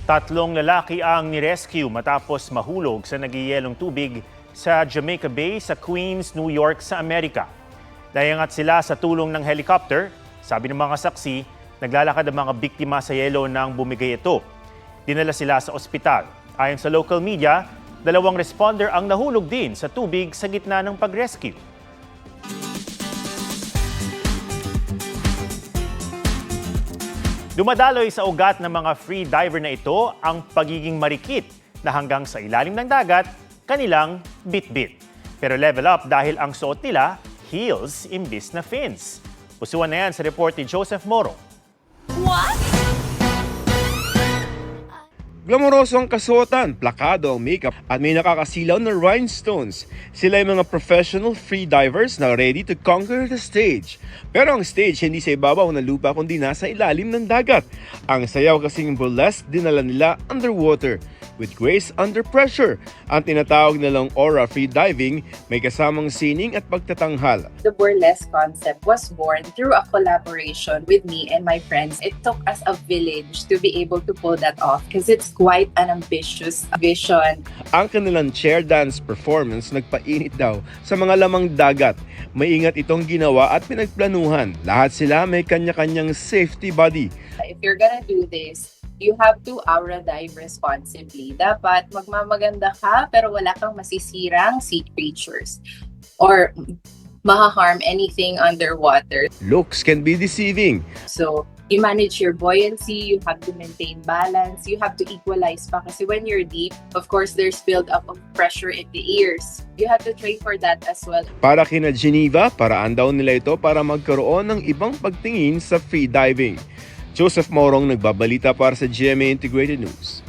Tatlong lalaki ang nirescue matapos mahulog sa nagyayelong tubig sa Jamaica Bay sa Queens, New York sa Amerika. Nayangat sila sa tulong ng helicopter. Sabi ng mga saksi, naglalakad ang mga biktima sa yelo nang bumigay ito. Dinala sila sa ospital. Ayon sa local media, 2 responder ang nahulog din sa tubig sa gitna ng pag-rescue. Dumadaloy sa ugat ng mga free diver na ito ang pagiging marikit na hanggang sa ilalim ng dagat, kanilang bit-bit. Pero level up dahil ang suot nila, heels imbis na fins. Pusuan na yan sa report ni Joseph Moro. What? Glamoroso ang kasuotan, plakado ang makeup at may nakakasilaw na rhinestones. Sila ay mga professional freedivers na ready to conquer the stage. Pero ang stage hindi sa ibabaw ng lupa kundi nasa ilalim ng dagat. Ang sayaw kasing burlesque dinala nila underwater with grace under pressure. Ang tinatawag nilang aura freediving may kasamang sining at pagtatanghal. The burlesque concept was born through a collaboration with me and my friends. It took us a village to be able to pull that off because it's quite an ambitious vision. Ang kanilang chair dance performance nagpainit daw sa mga lamang dagat. Maingat itong ginawa at pinagplanuhan. Lahat sila may kanya-kanyang safety body. If you're gonna do this, you have to aura dive responsibly. Dapat magmamaganda ka pero wala kang masisirang sea creatures or maha-harm anything underwater. Looks can be deceiving. So, you manage your buoyancy, you have to maintain balance, you have to equalize pa kasi when you're deep, of course, there's build-up of pressure in the ears. You have to train for that as well. Para kina Geneva, paraan daw nila ito para magkaroon ng ibang pagtingin sa freediving. Joseph Morong nagbabalita para sa GMA Integrated News.